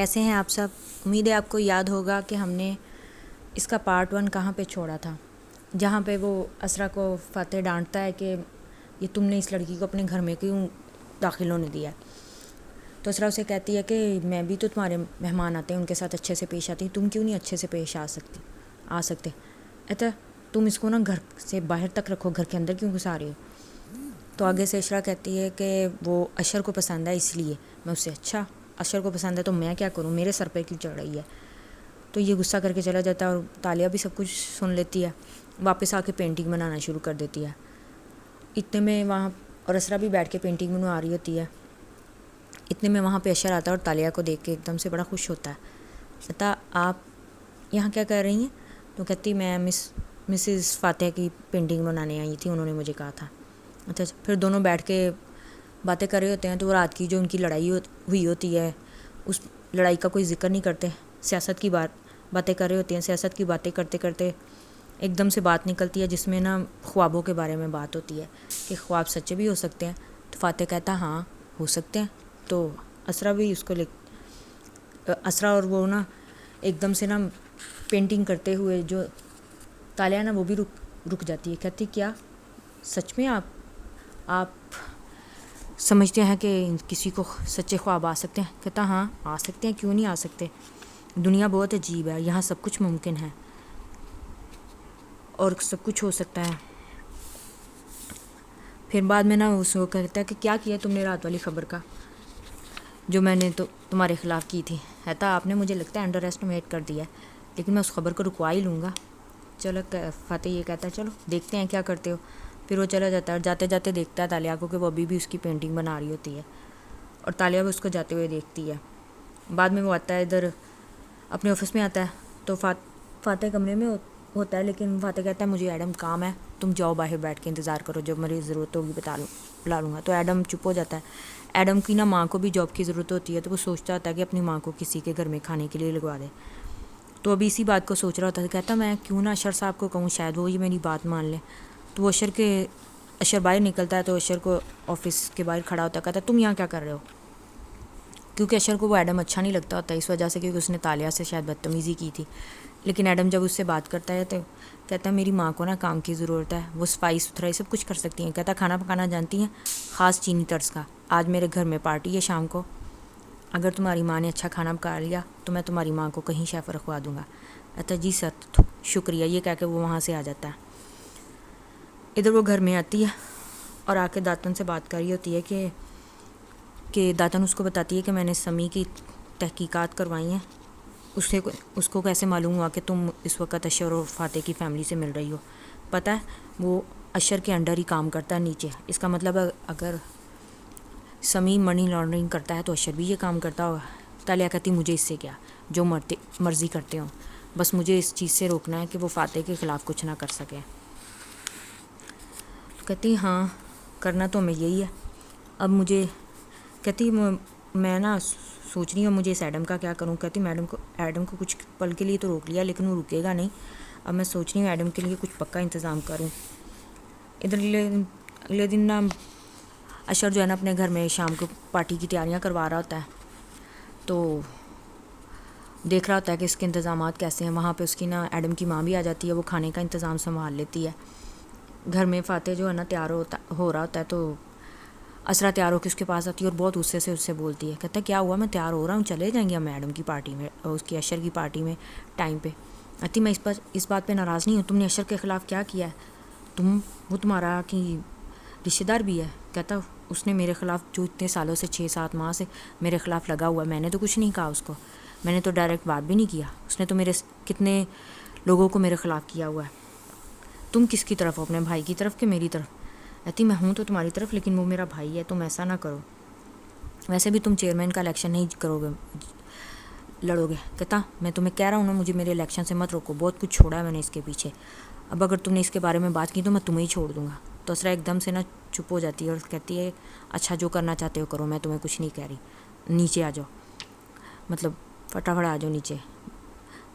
کیسے ہیں آپ سب؟ امید ہے آپ کو یاد ہوگا کہ ہم نے اس کا پارٹ 1 کہاں پہ چھوڑا تھا، جہاں پہ وہ اسرا کو فاتح ڈانٹتا ہے کہ یہ تم نے اس لڑکی کو اپنے گھر میں کیوں داخل ہونے دیا ہے۔ تو اسرا اسے کہتی ہے کہ میں بھی تو تمہارے مہمان آتے ہیں ان کے ساتھ اچھے سے پیش آتی، تم کیوں نہیں اچھے سے پیش آ سکتے؟ اچھا تم اس کو نا گھر سے باہر تک رکھو، گھر کے اندر کیوں گھسا رہی ہو؟ تو آگے سے اسرا کہتی ہے کہ وہ اشر کو پسند ہے اس لیے میں اسے، اچھا اشر کو پسند ہے تو میں کیا کروں، میرے سر پہ کیوں چڑھ رہی ہے؟ تو یہ غصہ کر کے چلا جاتا ہے اور تالیہ بھی سب کچھ سن لیتی ہے، واپس آ کے پینٹنگ بنانا شروع کر دیتی ہے۔ اتنے میں وہاں اور اسرا بھی بیٹھ کے پینٹنگ بنا رہی ہوتی ہے، اتنے میں وہاں پہ اشر آتا ہے اور تالیہ کو دیکھ کے ایک دم سے بڑا خوش ہوتا ہے۔ کہتا آپ یہاں کیا کر رہی ہیں؟ تو کہتی میں مسز فاتح کی پینٹنگ بنانے آئی تھی، انہوں نے مجھے کہا تھا۔ اچھا پھر دونوں بیٹھ کے باتیں کر رہے ہوتے ہیں تو رات کی جو ان کی لڑائی ہوئی ہوتی ہے اس لڑائی کا کوئی ذکر نہیں کرتے، سیاست کی باتیں کر رہے ہوتے ہیں۔ سیاست کی باتیں کرتے کرتے ایک دم سے بات نکلتی ہے جس میں نا خوابوں کے بارے میں بات ہوتی ہے کہ خواب سچے بھی ہو سکتے ہیں۔ تو فاتح کہتا ہاں ہو سکتے ہیں۔ تو اسرا بھی اس کو اسرا اور وہ نا ایک دم سے نا پینٹنگ کرتے ہوئے جو تالیہ نا وہ بھی رک جاتی ہے، کہتی کیا سچ میں آپ سمجھتے ہیں کہ کسی کو سچے خواب آ سکتے ہیں؟ کہتا ہاں آ سکتے ہیں، کیوں نہیں آ سکتے، دنیا بہت عجیب ہے، یہاں سب کچھ ممکن ہے اور سب کچھ ہو سکتا ہے۔ پھر بعد میں نا اس کو کہتا ہے کہ کیا کیا تم نے رات والی خبر کا جو میں نے تو تمہارے خلاف کی تھی؟ کہتا آپ نے مجھے لگتا ہے انڈر ایسٹیمیٹ کر دیا ہے، لیکن میں اس خبر کو رکوا ہی لوں گا۔ چلو فاتح یہ کہتا ہے چلو دیکھتے ہیں کیا کرتے ہو۔ پھر وہ چلا جاتا ہے اور جاتے جاتے دیکھتا ہے تالیہ کو کہ وہ ابھی بھی اس کی پینٹنگ بنا رہی ہوتی ہے اور تالیہ بھی اس کو جاتے ہوئے دیکھتی ہے۔ بعد میں وہ آتا ہے ادھر اپنے آفس میں آتا ہے تو فاتح کمرے میں ہوتا ہے، لیکن فاتح کہتا ہے مجھے ایڈم کام ہے، تم جاؤ باہر بیٹھ کے انتظار کرو، جب میری ضرورت ہوگی بلا لوں گا۔ تو ایڈم چپ ہو جاتا ہے۔ ایڈم کی نا ماں کو بھی جاب کی ضرورت ہوتی ہے تو وہ سوچتا ہوتا ہے کہ اپنی ماں کو کسی کے گھر میں کھانے کے لیے لگوا دے۔ تو ابھی اسی بات کو سوچ رہا ہوتا ہے، کہتا میں کیوں نہ اشر صاحب کو کہوں، شاید وہ یہ میری بات مان لیں۔ تو وہ اشر باہر نکلتا ہے تو اشر کو آفس کے باہر کھڑا ہوتا ہے، کہتا ہے تم یہاں کیا کر رہے ہو؟ کیونکہ اشر کو وہ ایڈم اچھا نہیں لگتا ہوتا اس وجہ سے کیونکہ اس نے تالیہ سے شاید بدتمیزی کی تھی۔ لیکن ایڈم جب اس سے بات کرتا ہے تو کہتا ہے میری ماں کو نا کام کی ضرورت ہے، وہ صفائی ستھرائی سب کچھ کر سکتی ہیں۔ کہتا کھانا پکانا جانتی ہیں، خاص چینی طرز کا، آج میرے گھر میں پارٹی ہے شام کو، اگر تمہاری ماں نے اچھا کھانا پکا لیا تو میں تمہاری ماں کو کہیں شیف رکھوا دوں گا۔ کہتا جی سر شکریہ، یہ کہہ کے وہ وہاں سے آ جاتا ہے۔ ادھر وہ گھر میں آتی ہے اور آ کے داتن سے بات کر رہی ہوتی ہے کہ داتن اس کو بتاتی ہے کہ میں نے سمی کی تحقیقات کروائی ہیں، اس کو کیسے معلوم ہوا کہ تم اس وقت اشر اور فاتح کی فیملی سے مل رہی ہو؟ پتہ ہے وہ اشر کے انڈر ہی کام کرتا ہے نیچے، اس کا مطلب اگر سمی منی لانڈرنگ کرتا ہے تو اشر بھی یہ کام کرتا ہوگا۔ تالیہ کہتی مجھے اس سے کیا، جو مرضی کرتے ہوں، بس مجھے اس چیز سے روکنا ہے کہ وہ فاتح کے خلاف کچھ نہ کر سکے۔ کہتی ہاں کرنا تو میں یہی ہے، اب مجھے کہتی میں نا سوچ رہی ہوں مجھے اس ایڈم کا کیا کروں۔ کہتی ایڈم کو کچھ پل کے لیے تو روک لیا لیکن وہ رکے گا نہیں، اب میں سوچ رہی ہوں ایڈم کے لیے کچھ پکا انتظام کروں۔ ادھر اگلے دن نا اشر جو ہے نا اپنے گھر میں شام کو پارٹی کی تیاریاں کروا رہا ہوتا ہے تو دیکھ رہا ہوتا ہے کہ اس کے انتظامات کیسے ہیں۔ وہاں پہ اس کی نا ایڈم کی ماں بھی آ جاتی ہے، وہ کھانے کا انتظام سنبھال لیتی ہے۔ گھر میں فاتح جو ہے نا تیار ہو رہا ہوتا ہے تو اسرا تیار ہو کے اس کے پاس آتی ہے اور بہت غصے سے اس سے بولتی ہے، کہتا ہے کیا ہوا، میں تیار ہو رہا ہوں، چلے جائیں گے ہم ایڈم کی پارٹی میں، اس کی اشر کی پارٹی میں ٹائم پہ۔ کہتی میں اس بات پہ ناراض نہیں ہوں، تم نے اشر کے خلاف کیا کیا ہے، وہ تمہارا کہ رشتہ دار بھی ہے۔ کہتا اس نے میرے خلاف جو اتنے سالوں سے 6-7 ماہ سے میرے خلاف لگا ہوا ہے، میں نے تو کچھ نہیں کہا اس کو، میں نے تو ڈائریکٹ بات بھی نہیں کیا، اس نے تو میرے کتنے لوگوں کو میرے خلاف کیا ہوا ہے۔ تم کس کی طرف ہو، اپنے بھائی کی طرف کہ میری طرف؟ کہتی میں ہوں تو تمہاری طرف لیکن وہ میرا بھائی ہے، تم ایسا نہ کرو، ویسے بھی تم چیئرمین کا الیکشن نہیں لڑو گے۔ کہتا میں تمہیں کہہ رہا ہوں نا مجھے میرے الیکشن سے مت روکو، بہت کچھ چھوڑا ہے میں نے اس کے پیچھے، اب اگر تم نے اس کے بارے میں بات کی تو میں تمہیں ہی چھوڑ دوں گا۔ تو اسرا ایک دم سے نا چپ ہو جاتی ہے اور کہتی ہے اچھا جو کرنا چاہتے ہو کرو، میں تمہیں کچھ نہیں کہہ رہی، نیچے آ جاؤ، مطلب فٹافٹ آ جاؤ نیچے۔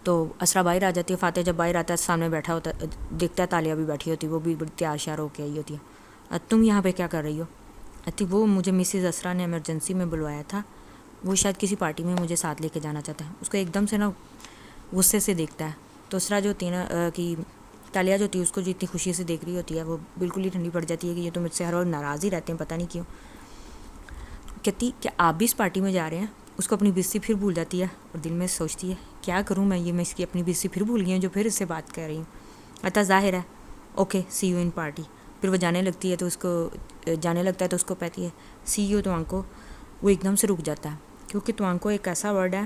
تو اسرا باہر آ جاتی ہے، فاتح جب باہر آتا ہے سامنے بیٹھا ہوتا ہے، دیکھتا ہے تالیہ بھی بیٹھی ہوتی ہے، وہ بھی بڑی تیار شیار ہو کے آئی ہوتی ہے۔ تم یہاں پہ کیا کر رہی ہو؟ وہ مجھے مسز اسرا نے ایمرجنسی میں بلوایا تھا وہ شاید کسی پارٹی میں مجھے ساتھ لے کے جانا چاہتا ہے. اس کو ایک دم سے نا غصے سے دیکھتا ہے. تو اسرا جو ہوتی ہے نا کہ تالیہ جو ہوتی ہے اس کو جو اتنی خوشی سے دیکھ رہی ہوتی ہے وہ بالکل ہی ٹھنڈی پڑ جاتی ہے کہ یہ تو مجھ سے ہر وقت ناراض ہی رہتے ہیں, پتہ نہیں کیوں. کہتی کہ آپ بھی اس پارٹی میں جا رہے ہیں. اس کو اپنی بیزتی پھر بھول جاتی ہے اور دل میں سوچتی ہے کیا کروں میں اس کی اپنی بیزتی پھر بھول گئی ہوں جو پھر اس سے بات کر رہی ہوں. اتا ظاہر ہے okay see you in party. پھر وہ جانے لگتی ہے تو اس کو جانے لگتا ہے تو اس کو کہتی ہے سی یو توانکو. وہ ایک دم سے رک جاتا ہے کیونکہ توانکو ایک ایسا ورڈ ہے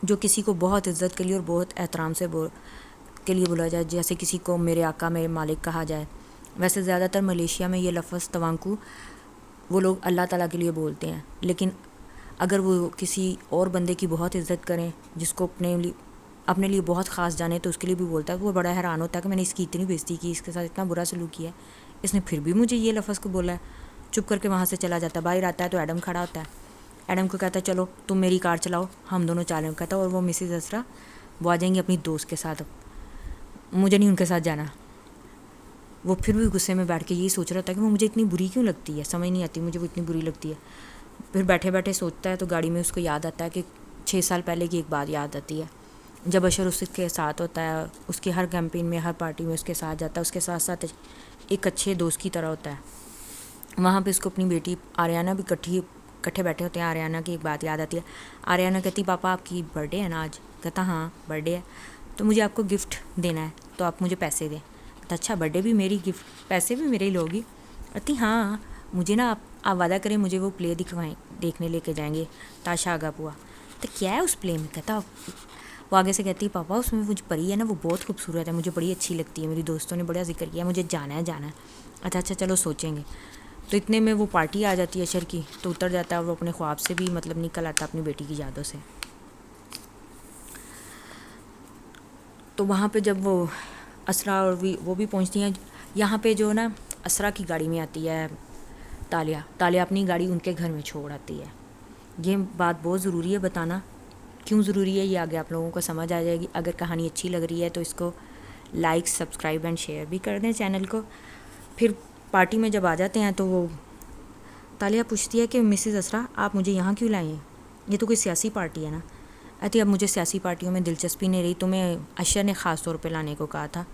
جو کسی کو بہت عزت کے لیے اور بہت احترام سے کے لیے بولا جائے, جیسے کسی کو میرے آقا میرے مالک کہا جائے. ویسے زیادہ تر ملیشیا میں یہ لفظ توانکو وہ لوگ اللہ تعالیٰ کے لیے بولتے ہیں, لیکن اگر وہ کسی اور بندے کی بہت عزت کریں جس کو اپنے لیے بہت خاص جانے تو اس کے لیے بھی بولتا ہے. وہ بڑا حیران ہوتا ہے کہ میں نے اس کی اتنی بےزتی کی, اس کے ساتھ اتنا برا سلوک کیا ہے, اس نے پھر بھی مجھے یہ لفظ کو بولا ہے. چپ کر کے وہاں سے چلا جاتا ہے. باہر آتا ہے تو ایڈم کھڑا ہوتا ہے. ایڈم کو کہتا ہے چلو تم میری کار چلاؤ ہم دونوں چالیں. کہتا ہے اور وہ مسز اسرا وہ آ جائیں گی اپنی دوست کے ساتھ, مجھے نہیں ان کے ساتھ جانا. وہ پھر بھی غصے میں بیٹھ کے یہی سوچ رہا تھا کہ وہ مجھے اتنی بری کیوں لگتی ہے, سمجھ نہیں آتی مجھے وہ اتنی بری لگتی ہے. پھر بیٹھے بیٹھے سوچتا ہے تو گاڑی میں اس کو یاد آتا ہے کہ 6 سال پہلے کی ایک بات یاد آتی ہے جب اشر اس کے ساتھ ہوتا ہے, اس کی ہر کیمپین میں ہر پارٹی میں اس کے ساتھ جاتا ہے, اس کے ساتھ ساتھ ایک اچھے دوست کی طرح ہوتا ہے. وہاں پہ اس کو اپنی بیٹی آریانہ بھی کٹھے بیٹھے ہوتے ہیں. آریانہ کی ایک بات یاد آتی ہے. آریانہ کہتی پاپا آپ کی برتھ ڈے ہے نا آج. کہتا ہاں برتھ ڈے ہے تو مجھے آپ کو گفٹ دینا ہے تو آپ مجھے پیسے دیں. کہتا اچھا برتھ ڈے بھی میری, گفٹ پیسے بھی میرے ہی لوگی. کہتی ہاں مجھے نا آپ وعدہ کریں مجھے وہ پلے دیکھنے لے کے جائیں گے تاشا آگا پوا. تو کیا ہے اس پلے میں. کہتا وہ آگے سے کہتی پاپا اس میں وہ پری ہے نا وہ بہت خوبصورت ہے, مجھے بڑی اچھی لگتی ہے, میری دوستوں نے بڑا ذکر کیا, مجھے جانا ہے. اچھا چلو سوچیں گے. تو اتنے میں وہ پارٹی آ جاتی ہے اشر کی, تو اتر جاتا ہے اور وہ اپنے خواب سے بھی مطلب نکل آتا اپنی بیٹی کی یادوں سے. تو وہاں پہ جب وہ اسرا اور وہ بھی پہنچتی ہیں یہاں پہ جو نا اسرا کی گاڑی میں آتی ہے تالیہ اپنی گاڑی ان کے گھر میں چھوڑ آتی ہے. یہ بات بہت ضروری ہے بتانا, کیوں ضروری ہے یہ آگے آپ لوگوں کو سمجھ آ جائے گی. اگر کہانی اچھی لگ رہی ہے تو اس کو لائک سبسکرائب اینڈ شیئر بھی کر دیں چینل کو. پھر پارٹی میں جب آ جاتے ہیں تو وہ تالیہ پوچھتی ہے کہ مسز اسرا آپ مجھے یہاں کیوں لائیں ہیں, یہ تو کوئی سیاسی پارٹی ہے نا. کہتی اب مجھے سیاسی پارٹیوں میں دلچسپی نہیں رہی, تمہیں اشر نے خاص طور پہ لانے کو کہا تھا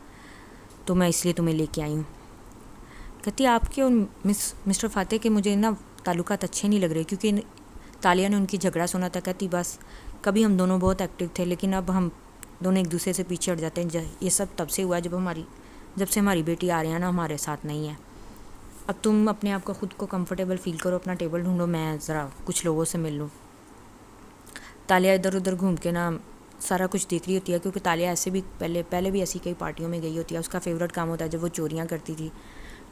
تو میں اس لیے تمہیں لے کے آئی ہوں. کہتی آپ کے اور مسٹر فاتح کے مجھے نا تعلقات اچھے نہیں لگ رہے, کیونکہ تالیہ نے ان کی جھگڑا سنا تھا. کہتی بس کبھی ہم دونوں بہت ایکٹیو تھے لیکن اب ہم دونوں ایک دوسرے سے پیچھے ہٹ جاتے ہیں. یہ سب تب سے ہوا جب سے ہماری بیٹی آریانہ ہمارے ساتھ نہیں ہے. اب تم اپنے آپ کو خود کو کمفرٹیبل فیل کرو, اپنا ٹیبل ڈھونڈو, میں ذرا کچھ لوگوں سے مل لوں. تالیہ ادھر ادھر گھوم کے نا سارا کچھ دیکھ رہی ہوتی ہے, کیونکہ تالیہ ایسے بھی پہلے بھی ایسی کئی پارٹیوں میں گئی ہوتی ہے. اس کا فیوریٹ کام ہوتا ہے جب وہ چوریاں کرتی تھی,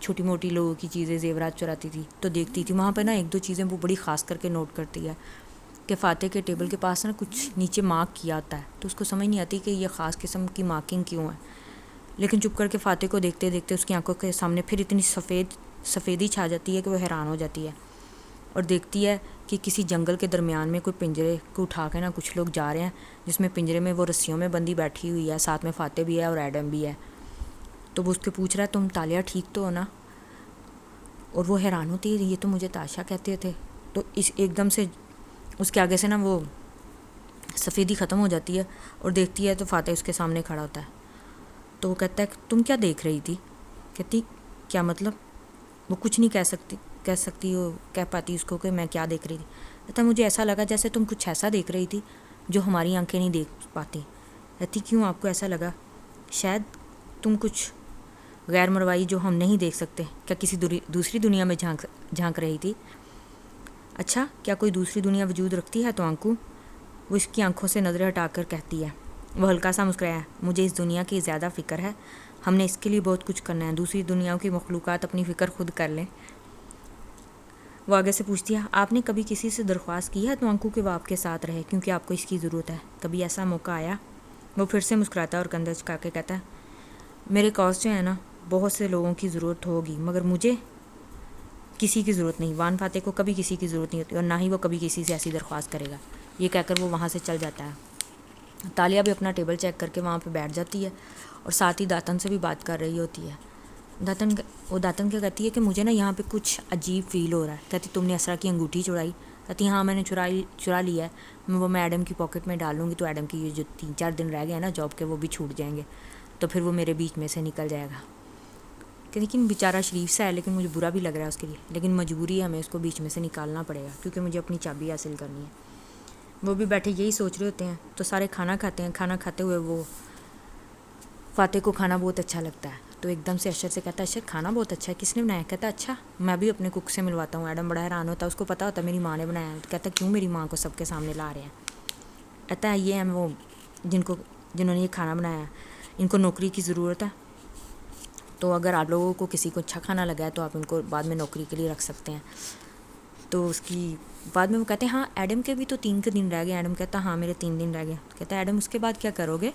چھوٹی موٹی لوگوں کی چیزیں زیورات چراتی تھی تو دیکھتی تھی. وہاں پہ نا 1-2 چیزیں وہ بڑی خاص کر کے نوٹ کرتی ہے کہ فاتح کے ٹیبل کے پاس نا کچھ نیچے مارک کیا ہوتا ہے, تو اس کو سمجھ نہیں آتی کہ یہ خاص قسم کی مارکنگ کیوں ہے. لیکن چپ کر کے فاتح کو دیکھتے دیکھتے اس کی آنکھوں کے سامنے پھر اتنی سفیدی چھا جاتی ہے کہ وہ حیران ہو جاتی ہے اور دیکھتی ہے کہ کسی جنگل کے درمیان میں کوئی پنجرے کو اٹھا کے نا کچھ لوگ جا رہے ہیں, جس میں پنجرے میں وہ رسیوں میں بندی بیٹھی ہوئی ہے, ساتھ میں فاتح بھی ہے اور ایڈم بھی ہے. تو وہ اس کے پوچھ رہا ہے تم تالیہ ٹھیک تو ہو نا, اور وہ حیران ہوتی ہے یہ تو مجھے تاشا کہتے تھے. تو ایک دم سے اس کے آگے سے نا وہ سفیدی ختم ہو جاتی ہے اور دیکھتی ہے تو فاتح اس کے سامنے کھڑا ہوتا ہے. تو وہ کہتا ہے تم کیا دیکھ رہی تھی. کہتی کیا مطلب. وہ کچھ نہیں کہہ پاتی اس کو کہ میں کیا دیکھ رہی تھی. کہتا مجھے ایسا لگا جیسے تم کچھ ایسا دیکھ رہی تھی جو ہماری آنکھیں نہیں دیکھ پاتی. کہتی کیوں آپ کو ایسا لگا. شاید تم کچھ غیر مروائی جو ہم نہیں دیکھ سکتے, کیا کسی دوسری دنیا میں جھانک رہی تھی. اچھا کیا کوئی دوسری دنیا وجود رکھتی ہے تو آنکھوں. وہ اس کی آنکھوں سے نظریں ہٹا کر کہتی ہے. وہ ہلکا سا مسکرایا. مجھے اس دنیا کی زیادہ فکر ہے, ہم نے اس کے لیے بہت کچھ کرنا ہے, دوسری دنیاؤں کی مخلوقات اپنی فکر خود کر لیں. وہ آگے سے پوچھتی ہے آپ نے کبھی کسی سے درخواست کی ہے تو آنکھوں کہ وہ آپ کے ساتھ رہے کیونکہ آپ کو اس کی ضرورت ہے. کبھی ایسا موقع آیا. وہ پھر سے مسکراتا ہے اور کندھا جھکا کے کہتا ہے میرے کاز جو ہے نا بہت سے لوگوں کی ضرورت ہوگی مگر مجھے کسی کی ضرورت نہیں. وان فاتح کو کبھی کسی کی ضرورت نہیں ہوتی اور نہ ہی وہ کبھی کسی سے ایسی درخواست کرے گا. یہ کہہ کر وہ وہاں سے چل جاتا ہے. تالیہ بھی اپنا ٹیبل چیک کر کے وہاں پہ بیٹھ جاتی ہے اور ساتھ ہی داتن سے بھی بات کر رہی ہوتی ہے. داتن کیا کہتی ہے کہ مجھے نا یہاں پہ کچھ عجیب فیل ہو رہا ہے. کہتی تم نے اسرا کی انگوٹھی چڑھائی. کہتی ہاں میں نے چرا لیا ہے، میں ایڈم کی پاکٹ میں ڈال لوں گی تو ایڈم کی یہ جو 3-4 دن رہ گئے ہیں نا جاب کے وہ بھی چھوٹ جائیں گے، تو پھر وہ میرے بیچ میں سے نکل جائے گا. کہ لیکن بیچارہ شریف سا ہے، لیکن مجھے برا بھی لگ رہا ہے اس کے لیے، لیکن مجبوری ہے، ہمیں اس کو بیچ میں سے نکالنا پڑے گا کیونکہ مجھے اپنی چابی حاصل کرنی ہے. وہ بھی بیٹھے یہی سوچ رہے ہوتے ہیں. تو سارے کھانا کھاتے ہیں، کھانا کھاتے ہوئے وہ فاتح کو کھانا بہت اچھا لگتا ہے، تو ایک دم سے اشر سے کہتا ہے اشر کھانا بہت اچھا ہے، کس نے بنایا؟ کہتا ہے اچھا میں بھی اپنے کوک سے ملواتا ہوں. ایڈم بڑا حیران ہوتا ہے، اس کو پتا ہوتا ہے میری ماں نے بنایا ہے. کہتا ہے کیوں میری ماں کو سب کے سامنے لا رہے ہیں؟ کہتا ہے یہ ہیں وہ جنہوں نے یہ کھانا بنایا ہے، ان کو نوکری کی ضرورت ہے، تو اگر آپ لوگوں کو کسی کو اچھا کھانا لگا ہے تو آپ ان کو بعد میں نوکری کے لیے رکھ سکتے ہیں. تو اس کی بعد میں وہ کہتے ہیں ہاں ایڈم کے بھی تو 3 دن رہ گئے. ایڈم کہتا ہے ہاں میرے 3 دن رہ گئے. کہتا ہے ایڈم اس کے بعد کیا کرو گے؟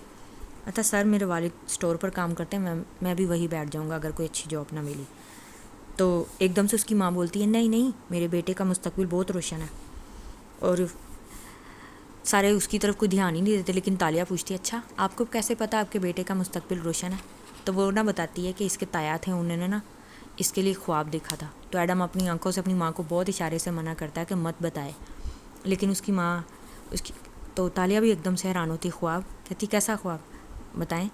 کہتا سر میرے والد اسٹور پر کام کرتے ہیں، میں بھی وہی بیٹھ جاؤں گا اگر کوئی اچھی جاب نہ ملی. تو ایک دم سے اس کی ماں بولتی ہے نہیں میرے بیٹے کا مستقبل بہت روشن ہے. اور سارے اس کی طرف کوئی دھیان ہی نہیں دیتے، لیکن تالیہ پوچھتی ہے اچھا آپ کو کیسے پتا آپ کے بیٹے کا مستقبل روشن ہے؟ تو وہ نہ بتاتی ہے کہ اس کے تایا تھے، انہوں نے نا اس کے لیے خواب دیکھا تھا. تو ایڈم اپنی آنکھوں سے اپنی ماں کو بہت اشارے سے منع کرتا ہے کہ مت بتائے، لیکن اس کی ماں تو تالیہ بھی ایک دم سے حیران ہوتی. خواب؟ کہتی کیسا خواب بتائیں.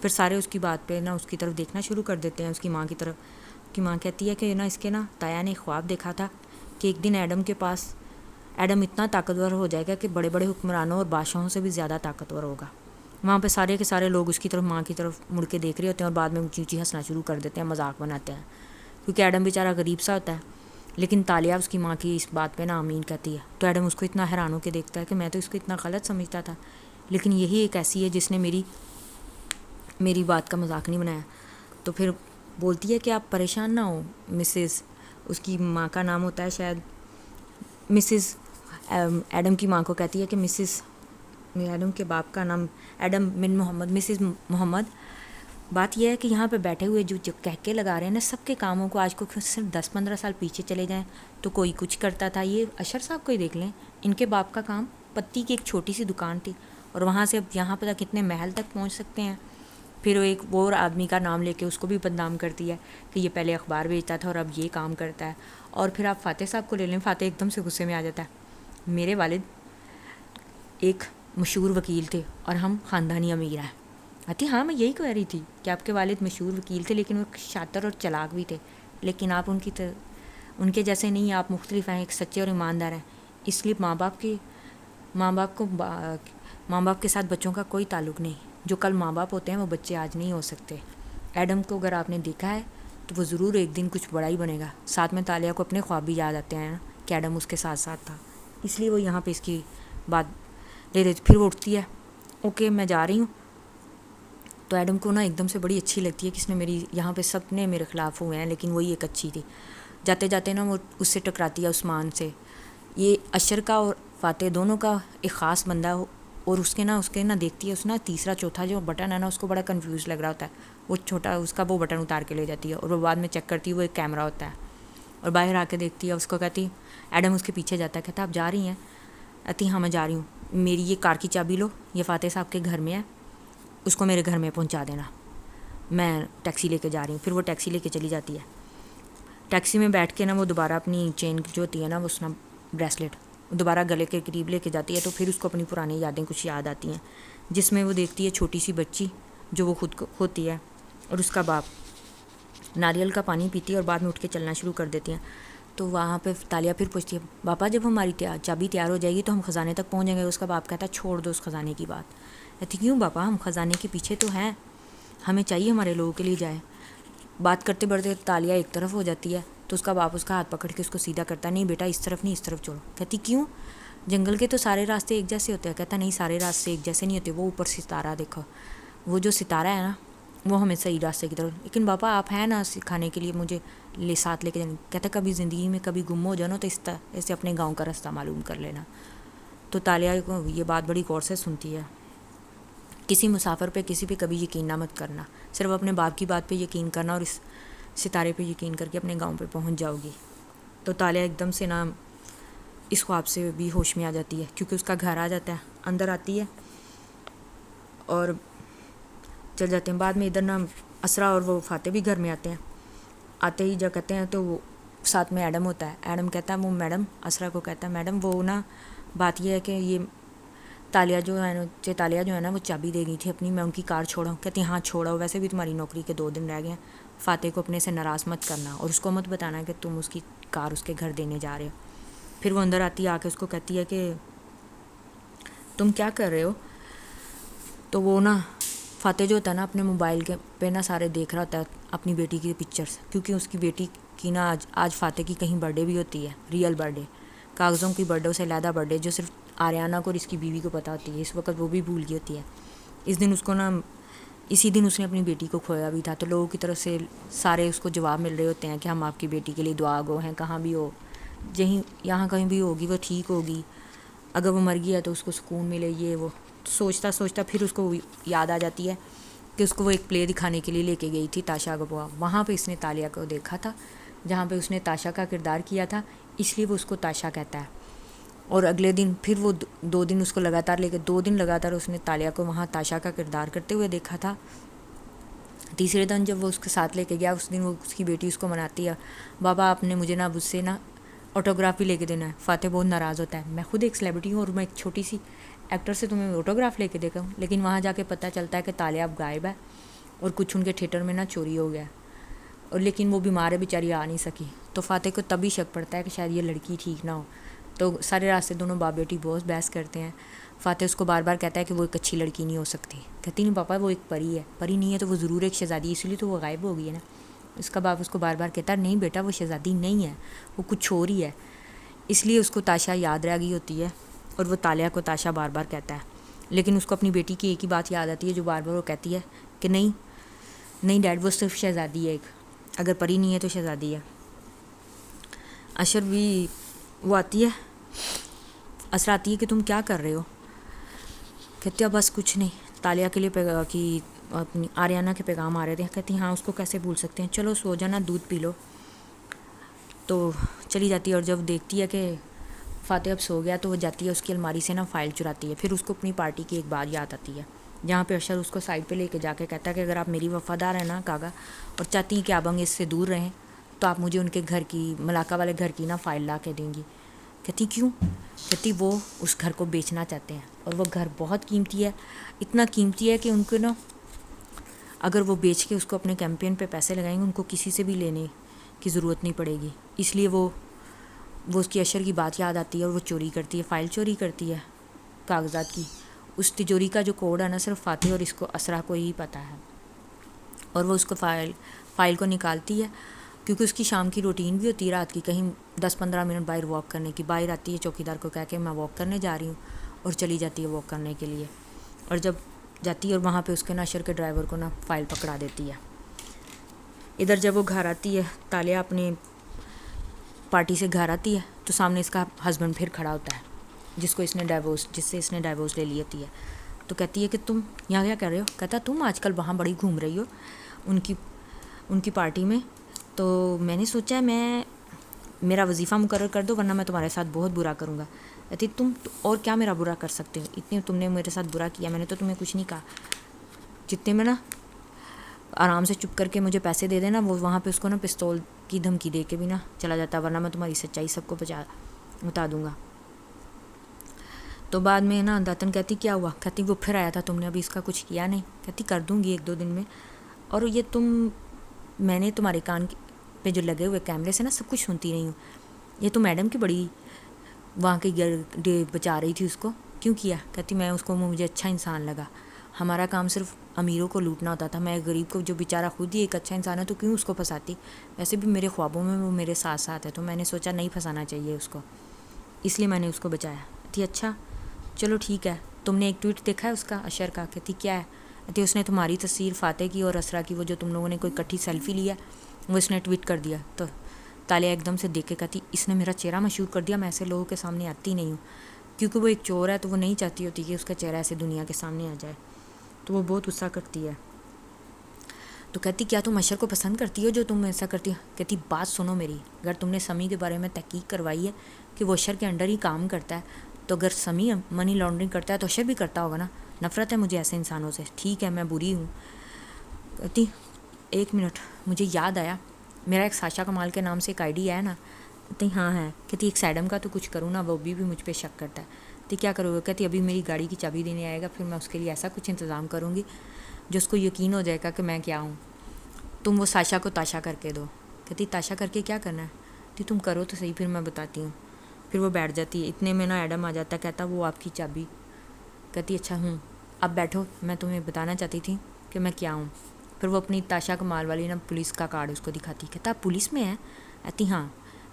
پھر سارے اس کی بات پہ نا اس کی طرف دیکھنا شروع کر دیتے ہیں، اس کی ماں کی طرف. کی ماں کہتی ہے کہ نا اس کے نا تایا نے خواب دیکھا تھا کہ ایک دن ایڈم اتنا طاقتور ہو جائے گا کہ بڑے بڑے حکمرانوں اور بادشاہوں سے بھی زیادہ طاقتور ہوگا. وہاں پہ سارے کے سارے لوگ اس کی طرف ماں کی طرف مڑ کے دیکھ رہے ہوتے ہیں اور بعد میں اونچی اونچی ہنسنا شروع کر دیتے ہیں، مذاق بناتے ہیں، کیونکہ ایڈم بیچارہ غریب سا ہوتا ہے. لیکن تالیہ اس کی ماں کی اس بات پہ نا آمین کہتی ہے. تو ایڈم اس کو اتنا حیران ہو کے دیکھتا ہے کہ میں تو اس کو اتنا غلط سمجھتا تھا، لیکن یہی ایک ایسی ہے جس نے میری بات کا مذاق نہیں بنایا. تو پھر بولتی ہے کہ آپ پریشان نہ ہوں مسز، اس کی ماں کا نام ہوتا ہے شاید مسز، ایڈم کی ماں کو کہتی ہے کہ مسز، ایڈم کے باپ کا نام ایڈم بن محمد، مسز محمد، بات یہ ہے کہ یہاں پہ بیٹھے ہوئے جو کہکے لگا رہے ہیں نا سب کے کاموں کو آج کو صرف 10-15 سال پیچھے چلے جائیں تو کوئی کچھ کرتا تھا. یہ اشر صاحب کو ہی دیکھ لیں، ان کے باپ کا کام پتی کی ایک چھوٹی سی دکان تھی اور وہاں سے اب یہاں پہ کتنے محل تک پہنچ سکتے ہیں. پھر وہ ایک اور آدمی کا نام لے کے اس کو بھی بدنام کرتی ہے کہ یہ پہلے اخبار بیچتا تھا اور اب یہ کام کرتا ہے. اور پھر آپ فاتح صاحب کو لے لیں، فاتح ایک دم سے غصے میں آ جاتا ہے. میرے والد ایک مشہور وکیل تھے اور ہم خاندانی امیر ہیں. آتی ہاں میں یہی کہہ رہی تھی کہ آپ کے والد مشہور وکیل تھے لیکن وہ شاطر اور چلاک بھی تھے، لیکن آپ ان کے جیسے نہیں، آپ مختلف ہیں، ایک سچے اور ایماندار ہیں. اس لیے ماں باپ کے ساتھ بچوں کا کوئی تعلق نہیں. جو کل ماں باپ ہوتے ہیں وہ بچے آج نہیں ہو سکتے. ایڈم کو اگر آپ نے دیکھا ہے تو وہ ضرور ایک دن کچھ بڑا ہی بنے گا. ساتھ میں تالیہ کو اپنے خواب بھی یاد آتے ہیں کہ ایڈم اس کے ساتھ ساتھ تھا، اس لیے وہ یہاں پہ اس کی بات لے رہی. پھر وہ اٹھتی ہے، اوکے میں جا رہی ہوں. تو ایڈم کو نا ایک دم سے بڑی اچھی لگتی ہے کہ اس نے یہاں پہ سب نے میرے خلاف ہوئے ہیں لیکن وہی ایک اچھی تھی. جاتے جاتے نا وہ اس سے ٹکراتی ہے عثمان سے. یہ اشر کا اور فاتح دونوں کا ایک خاص بندہ اور اس کے نا دیکھتی ہے اس نا تیسرا چوتھا جو بٹن ہے نا اس کو بڑا کنفیوز لگ رہا ہوتا ہے. وہ چھوٹا اس کا وہ بٹن اتار کے لے جاتی ہے اور وہ بعد میں چیک کرتی ہے وہ ایک کیمرہ ہوتا ہے اور باہر آ کے دیکھتی ہے اس کو. کہتی ایڈم اس کے پیچھے جاتا ہے، کہتا آپ جا رہی ہیں؟ کہتی ہاں میں جا رہی ہوں، میری یہ کار کی چابی لو، یہ فاتح صاحب کے گھر میں ہے، اس کو میرے گھر میں پہنچا دینا، میں ٹیکسی لے کے جا رہی ہوں. پھر وہ ٹیکسی لے کے چلی جاتی ہے. ٹیکسی میں بیٹھ کے نا وہ دوبارہ اپنی چین جو ہوتی ہے نا وہ اس بریسلیٹ دوبارہ گلے کے قریب لے کے جاتی ہے. تو پھر اس کو اپنی پرانی یادیں کچھ یاد آتی ہیں جس میں وہ دیکھتی ہے چھوٹی سی بچی جو وہ خود ہوتی ہے اور اس کا باپ ناریل کا پانی پیتی ہے اور بعد میں اٹھ کے چلنا شروع کر دیتی ہیں. تو وہاں پہ تالیہ پھر پوچھتی ہے باپا جب ہماری چابی تیار ہو جائے گی تو ہم خزانے تک پہنچ جائیں گے. اس کا باپ کہتا ہے چھوڑ دو اس خزانے کی بات. کہتی کیوں باپا، ہم خزانے کے پیچھے تو ہیں، ہمیں چاہیے ہمارے لوگوں کے لیے جائے. بات کرتے بڑھتے تالیہ ایک طرف ہو جاتی ہے تو اس کا باپ اس کا ہاتھ پکڑ کے اس کو سیدھا کرتا ہے، نہیں بیٹا اس طرف نہیں، اس طرف چھوڑو. کہتی کیوں؟ جنگل کے تو سارے راستے ایک جیسے ہوتے ہیں. کہتا نہیں سارے راستے ایک جیسے نہیں ہوتے، وہ اوپر ستارہ دیکھو، وہ جو ستارہ ہے نا وہ ہمیں صحیح راستے کی طرف. لیکن باپا آپ ہیں نا سکھانے کے لیے مجھے ساتھ لے کے جانے. کہتا کبھی زندگی میں کبھی گم ہو جاؤ نا تو ایسے اپنے گاؤں کا راستہ معلوم کر لینا. تو تالیہ کو یہ بات بڑی غور سے سنتی ہے. کسی مسافر پہ کسی پہ کبھی یقین نہ مت کرنا، صرف اپنے باپ کی بات پہ یقین کرنا اور اس ستارے پہ یقین کر کے اپنے گاؤں پہ پہنچ جاؤ گی. تو تالیہ ایک دم سے نا اس خواب سے بھی ہوش میں آ جاتی ہے کیونکہ اس کا گھر آ جاتا ہے. اندر آتی ہے اور چل جاتے ہیں. بعد میں ادھر نا اسرا اور وہ فاتح بھی گھر میں آتے ہیں. آتے ہی جب کہتے ہیں تو وہ ساتھ میں ایڈم ہوتا ہے. ایڈم کہتا ہے وہ میڈم اسرا کو کہتا ہے میڈم وہ نا بات یہ ہے کہ یہ تالیہ جو ہے نا وہ چابی دے گئی تھی اپنی, میں ان کی کار چھوڑاؤں. کہتی ہاں چھوڑاؤ, ویسے بھی تمہاری نوکری کے 2 دن رہ گئے ہیں, فاتح کو اپنے سے ناراض مت کرنا اور اس کو مت بتانا کہ تم اس کی کار اس کے گھر دینے جا رہے ہو. پھر وہ اندر آتی ہے, آ کے اس کو کہتی ہے کہ تم کیا کر رہے ہو. تو وہ نا فاتح جو ہوتا ہے نا اپنے موبائل کے پہ نا سارے دیکھ رہا ہوتا ہے اپنی بیٹی کی پکچرس, کیونکہ اس کی بیٹی کی نا آج فاتح کی کہیں برتھ ڈے بھی ہوتی ہے, ریئل برتھ ڈے, کاغذوں کی برتھ ڈے سے علیحدہ برتھ ڈے جو صرف آریانہ کو اور اس کی بیوی کو پتہ ہوتی ہے. اس وقت وہ بھی بھول گئی ہوتی ہے. اس دن اس کو نا اسی دن اس نے اپنی بیٹی کو کھویا بھی تھا, تو لوگوں کی طرف سے سارے اس کو جواب مل رہے ہوتے ہیں کہ ہم آپ کی بیٹی کے لیے دعا گو ہیں, کہاں بھی ہو, یہاں کہیں بھی ہوگی وہ ٹھیک ہوگی, اگر وہ مر گئی ہے تو اس کو سکون ملے. یہ وہ سوچتا پھر اس کو یاد آ جاتی ہے کہ اس کو وہ ایک پلے دکھانے کے لیے لے کے گئی تھی تاشا گپوا, وہاں پہ اس نے تالیہ کو دیکھا تھا جہاں پہ اس نے تاشا کا کردار کیا تھا, اس لیے وہ اس کو تاشا کہتا ہے. اور اگلے دن پھر وہ 2 دن اس کو لگاتار لے کے 2 دن لگاتار اس نے تالیہ کو وہاں تاشا کا کردار کرتے ہوئے دیکھا تھا. تیسرے دن جب وہ اس کے ساتھ لے کے گیا, اس دن وہ اس کی بیٹی اس کو مناتی ہے, بابا آپ نے مجھے نا اب اس سے نا آٹوگراف بھی لے کے دینا ہے. فاتح بہت ناراض ہوتا ہے, میں خود ایک سیلیبریٹی ہوں اور میں ایک چھوٹی سی ایکٹر سے تمہیں آٹوگراف لے کے دیکھا ہوں. لیکن وہاں جا کے پتہ چلتا ہے کہ تالیہ اب غائب ہے اور کچھ ان کے تھیٹر میں نا چوری ہو گیا, اور لیکن وہ بیمار ہے بیچاری, آ نہیں سکی. تو فاتح کو تبھی شک پڑتا ہے کہ شاید یہ لڑکی ٹھیک نہ ہو. تو سارے راستے دونوں باپ بیٹی بہت بحث کرتے ہیں. فاتح اس کو بار بار کہتا ہے کہ وہ ایک اچھی لڑکی نہیں ہو سکتی. کہتی نہیں پاپا وہ ایک پری ہے, پری نہیں ہے تو وہ ضرور ایک شہزادی ہے, اس لیے تو وہ غائب ہو گئی ہے نا. اس کا باپ اس کو بار بار کہتا ہے نہیں بیٹا وہ شہزادی نہیں ہے, وہ کچھ اور ہی ہے. اس لیے اس کو تاشا یاد رہ گئی ہوتی ہے اور وہ تالیہ کو تاشا بار بار کہتا ہے. لیکن اس کو اپنی بیٹی کی ایک ہی بات یاد آتی ہے جو بار بار وہ کہتی ہے کہ نہیں ڈیڈ وہ صرف شہزادی ہے ایک, اگر پری نہیں ہے تو شہزادی ہے. اشر بھی وہ آتی ہے, اسرا آتی ہے کہ تم کیا کر رہے ہو. کہتے ہیں بس کچھ نہیں, تالیہ کے لیے اپنی آریانہ کے پیغام آ رہے تھے. کہتی ہاں اس کو کیسے بھول سکتے ہیں, چلو سو جانا, دودھ پی لو. تو چلی جاتی ہے اور جب دیکھتی ہے کہ فاتح اب سو گیا تو وہ جاتی ہے اس کی الماری سے نا فائل چراتی ہے. پھر اس کو اپنی پارٹی کی ایک بات یاد آتی ہے جہاں پہ اشر اس کو سائڈ پہ لے کے جا کے کہتا ہے کہ اگر آپ میری وفادار ہیں نا کاغا اور چاہتی ہیں کہ آپ اس سے دور رہیں تو آپ مجھے ان کے گھر کی ملاقہ والے گھر کی نا فائل لا کے دیں گی. کہتی کیوں. کہتی وہ اس گھر کو بیچنا چاہتے ہیں اور وہ گھر بہت قیمتی ہے, اتنا قیمتی ہے کہ ان کو نا اگر وہ بیچ کے اس کو اپنے کیمپین پہ پیسے لگائیں گے ان کو کسی سے بھی لینے کی ضرورت نہیں پڑے گی. اس لیے وہ اس کی اشر کی بات یاد آتی ہے اور وہ چوری کرتی ہے, فائل چوری کرتی ہے کاغذات کی. اس تجوری کا جو کوڈ ہے نا صرف فاتح اور اس کو اسرا کو ہی پتہ ہے, اور وہ اس کو فائل کو نکالتی ہے کیونکہ اس کی شام کی روٹین بھی ہوتی ہے رات کی کہیں 10-15 منٹ باہر واک کرنے کی. باہر آتی ہے چوکیدار کو کہہ کے میں واک کرنے جا رہی ہوں, اور چلی جاتی ہے واک کرنے کے لیے. اور جب جاتی ہے اور وہاں پہ اس کے اشر کے ڈرائیور کو نا فائل پکڑا دیتی ہے. ادھر جب وہ گھر آتی ہے, تالیہ اپنے پارٹی سے گھر آتی ہے تو سامنے اس کا ہسبینڈ پھر کھڑا ہوتا ہے جس سے اس نے ڈائیورس لے لی ہوتی ہے. تو کہتی ہے کہ تم یہاں کیا کر رہے ہو. کہتا تم آج کل وہاں بڑی گھوم رہی ہو ان کی پارٹی میں, تو میں نے سوچا میرا وظیفہ مقرر کر دو ورنہ میں تمہارے ساتھ بہت برا کروں گا. کہتی تم اور کیا میرا برا کر سکتے ہو, اتنے تم نے میرے ساتھ برا کیا, میں نے تو تمہیں کچھ نہیں کہا. جتنے میں نا آرام سے چپ کر کے مجھے پیسے دے دینا. وہ وہاں پہ اس کو نا پستول کی دھمکی دے کے بھی نا چلا جاتا ورنہ میں تمہاری سچائی سب کو بتا دوں گا. تو بعد میں نا داتن کہتی کیا ہوا. کہتی وہ پھر آیا تھا, تم نے ابھی اس کا کچھ کیا نہیں. کہتی کر دوں گی 1-2 دن میں. اور یہ میں نے تمہارے کان پہ جو لگے ہوئے کیمرے سے نا سب کچھ سنتی رہی ہوں. یہ تو میڈم کی بڑی وہاں کی بچا رہی تھی اس کو, کیوں کیا. کہتی مجھے اچھا انسان لگا. ہمارا کام صرف امیروں کو لوٹنا ہوتا تھا, میں غریب کو جو بیچارہ خود ہی ایک اچھا انسان ہے تو کیوں اس کو پھنساتی. ویسے بھی میرے خوابوں میں وہ میرے ساتھ ہے, تو میں نے سوچا نہیں پھنسانا چاہیے اس کو, اس لیے میں نے اس کو بچایا. کہتی اچھا چلو ٹھیک ہے. تم نے ایک ٹویٹ دیکھا ہے اس کا اشر کا. کہتی کیا ہے. کہتی اس نے تمہاری تصویر فاتح کی اور اسرا کی وہ جو تم لوگوں نے کوئی کٹھی سیلفی لیا وہ اس نے ٹویٹ کر دیا. تو تالیہ ایک دم سے دیکھ کے کہتی اس نے میرا چہرہ مشہور کر دیا, میں ایسے لوگوں کے سامنے آتی نہیں ہوں. کیونکہ وہ ایک چور ہے تو وہ نہیں چاہتی ہوتی کہ اس کا چہرہ ایسے دنیا کے سامنے آ جائے. تو وہ بہت غصہ کرتی ہے. تو کہتی کیا تم اشر کو پسند کرتی ہو جو تم ایسا کرتی ہو. کہتی بات سنو میری, اگر تم نے سمی کے بارے میں تحقیق کروائی ہے کہ وہ اشر کے انڈر ہی کام کرتا ہے تو اگر سمی منی لانڈرنگ کرتا ہے تو اشر بھی کرتا ہوگا نا. نفرت ہے مجھے ایسے انسانوں سے. ٹھیک ہے میں بری ہوں. کہتی 1 منٹ مجھے یاد آیا میرا ایک ساشا کمال کے نام سے ایک آئی ڈی ہے نا. کہتی ہاں ہے. کہتی ایک سیڈم کا تو کچھ کروں نا, وہ بھی مجھ پہ شک کرتا ہے. کہتی کیا کرو گے؟ کہتی ابھی میری گاڑی کی چابی دینے آئے گا, پھر میں اس کے لیے ایسا کچھ انتظام کروں گی جو اس کو یقین ہو جائے گا کہ میں کیا ہوں. تم وہ ساشا کو تاشا کر کے دو. کہتی تاشا کر کے کیا کرنا ہے؟ کہتی تم کرو تو صحیح, پھر میں بتاتی ہوں. پھر وہ بیٹھ جاتی ہے. اتنے میں نا ایڈم آ جاتا ہے, کہتا وہ آپ کی چابی. کہتی اچھا اب بیٹھو, میں تمہیں بتانا چاہتی تھی کہ میں کیا ہوں. پھر وہ اپنی تاشا کمال والی نا پولیس کا کارڈ اس کو دکھاتی. کہتا آپ پولیس میں ہیں؟ کہتی ہاں,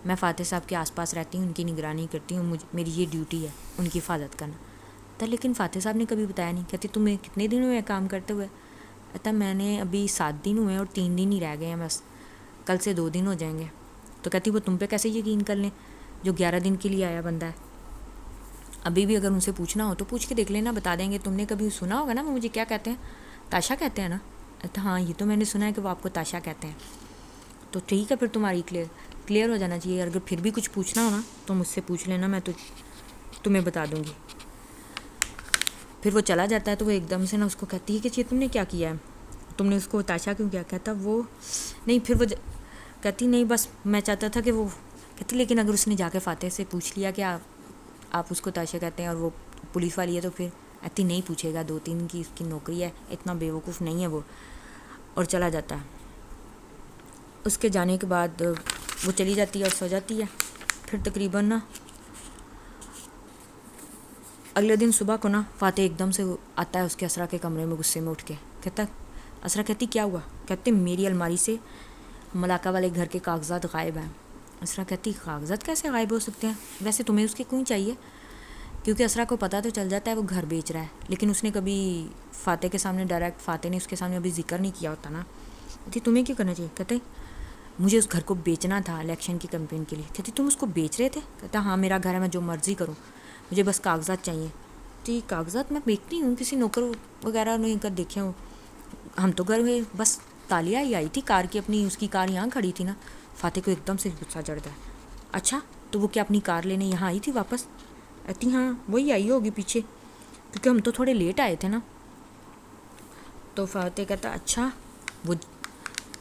میں فاتح صاحب کے آس پاس رہتی ہوں, ان کی نگرانی کرتی ہوں, میری یہ ڈیوٹی ہے ان کی حفاظت کرنا. کہتا لیکن فاتح صاحب نے کبھی بتایا نہیں. کہتی تمہیں کتنے دن ہوئے کام کرتے ہوئے؟ کہتا میں نے ابھی 7 دن ہوئے اور 3 دن ہی رہ گئے ہیں بس, کل سے 2 دن ہو جائیں گے. تو کہتی وہ تم پہ کیسے یقین کر لیں جو 11 دن کے لیے آیا بندہ ہے. ابھی بھی اگر ان سے پوچھنا ہو تو پوچھ کے دیکھ لینا, بتا دیں گے. تم نے کبھی سنا ہوگا نا وہ مجھے کیا کہتے ہیں, تاشا کہتے ہیں نا. ہاں یہ تو میں نے سنا ہے کہ وہ آپ کو تاشا کہتے ہیں. تو ٹھیک ہے, پھر تمہاری کلیئر ہو جانا چاہیے. اگر پھر بھی کچھ پوچھنا ہو نا تو مجھ سے پوچھ لینا, میں تو تمہیں بتا دوں گی. پھر وہ چلا جاتا ہے تو وہ ایک دم سے نا اس کو کہتی ہے کہ یہ تم نے کیا کیا ہے, تم نے اس کو تاشا کیوں کیا؟ کہتا وہ نہیں. پھر وہ کہتی نہیں بس میں چاہتا تھا کہ وہ, کہتی لیکن اگر اس نے جا کے فاتح سے پوچھ لیا کہ آپ اس کو تاشا کہتے ہیں اور وہ پولیس والی ہے تو پھر کہتی نہیں پوچھے گا, 2 3 کی اس کی نوکری ہے, اتنا بیوقوف نہیں ہے وہ. اور چلا جاتا ہے. اس کے جانے کے بعد وہ چلی جاتی ہے اور سو جاتی ہے. پھر تقریباً نا اگلے دن صبح کو نا فاتح ایک دم سے آتا ہے اس کے اسرا کے کمرے میں غصے میں اٹھ کے. کہتا اسرا کہتی کیا ہوا؟ کہتے میری الماری سے ملاقہ والے گھر کے کاغذات غائب ہیں. اسرا کہتی کاغذات کیسے غائب ہو سکتے ہیں؟ ویسے تمہیں اس کے کیوں چاہیے؟ کیونکہ اسرا کو پتہ تو چل جاتا ہے وہ گھر بیچ رہا ہے, لیکن اس نے کبھی فاتح کے سامنے ڈائریکٹ, فاتح نے اس کے سامنے ابھی ذکر نہیں کیا ہوتا نا. کہتی تمہیں کیوں کرنا چاہیے؟ کہتے مجھے اس گھر کو بیچنا تھا الیکشن کی کیمپین کے لیے. کہتی تم اس کو بیچ رہے تھے؟ کہتا ہاں میرا گھر ہے, میں جو مرضی کروں, مجھے بس کاغذات چاہیے. تو کاغذات میں بیچتی ہوں, کسی نوکر وغیرہ نے کر دیکھے ہوں, ہم تو گھر میں بس تالیہ ہی آئی تھی کار کی اپنی, اس کی کار یہاں کھڑی تھی نا. فاتح کو ایک دم سے غصہ چڑھتا ہے. اچھا تو وہ کیا اپنی کار لینے یہاں آئی تھی واپس؟ کہتی ہاں وہی آئی ہوگی پیچھے, کیونکہ ہم تو تھوڑے لیٹ آئے تھے نا. تو فاتح کہتا اچھا وہ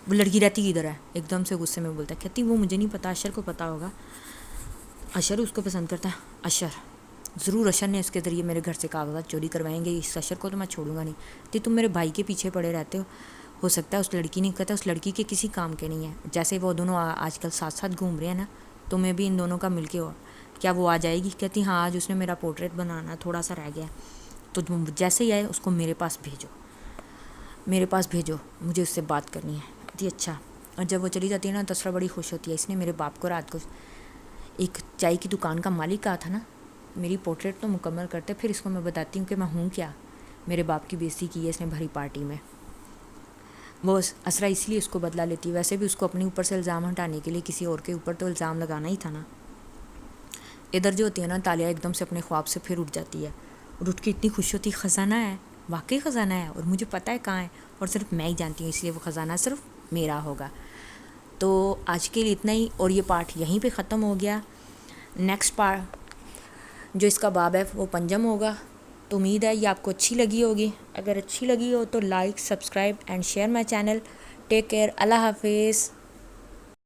لڑکی رہتی کدھر ہے؟ ایک دم سے غصے میں بولتا ہے. کہتی وہ مجھے نہیں پتا, اشر کو پتا ہوگا, اشر اس کو پسند کرتا ہے. اشر ضرور, اشر نے اس کے ذریعے میرے گھر سے کاغذات چوری کروائیں گے, اس اشر کو تو میں چھوڑوں گا نہیں. کہتی تم میرے بھائی کے پیچھے پڑے رہتے ہو سکتا ہے اس لڑکی نہیں. کہتا اس لڑکی کے کسی کام کے نہیں ہے, جیسے وہ دونوں آج کل ساتھ ساتھ گھوم رہے ہیں نا, تمہیں بھی ان دونوں کا مل کے ہو, کیا وہ آ جائے گی؟ کہتی ہاں آج اس نے میرا پورٹریٹ بنانا تھوڑا سا رہ گیا, تو تم جیسے ہی آئے اس کو میرے پاس بھیجو, مجھے اس سے بات کرنی ہے. کہتی اچھا. اور جب وہ چلی جاتی ہے نا تو اسرا بڑی خوش ہوتی ہے, اس نے میرے باپ کو رات کو ایک چائے کی دکان کا مالک کہا تھا نا, میری پورٹریٹ تو مکمل کرتے, پھر اس کو میں بتاتی ہوں کہ میں ہوں کیا. میرے باپ کی بےزتی کی ہے اس نے بھری پارٹی میں. وہ اسرا اس لیے اس کو بدلا لیتی ہے, ویسے بھی اس کو اپنے اوپر سے الزام ہٹانے کے لیے کسی اور کے اوپر تو الزام لگانا ہی تھا نا. ادھر جو ہوتی ہے نا تالیہ ایک دم سے اپنے خواب سے پھر اٹھ جاتی ہے, اور اٹھ کے اتنی خوش ہوتی ہے, خزانہ ہے, واقعی خزانہ ہے, اور مجھے پتہ ہے کہاں ہے, اور صرف میں ہی جانتی ہوں, اس لیے وہ خزانہ صرف میرا ہوگا. تو آج کے لیے اتنا ہی, اور یہ پارٹ یہیں پہ ختم ہو گیا. نیکسٹ پارٹ جو اس کا باب ہے وہ 5 ہوگا. تو امید ہے یہ آپ کو اچھی لگی ہوگی. اگر اچھی لگی ہو تو like, subscribe and share my channel. Take care, اللہ حافظ.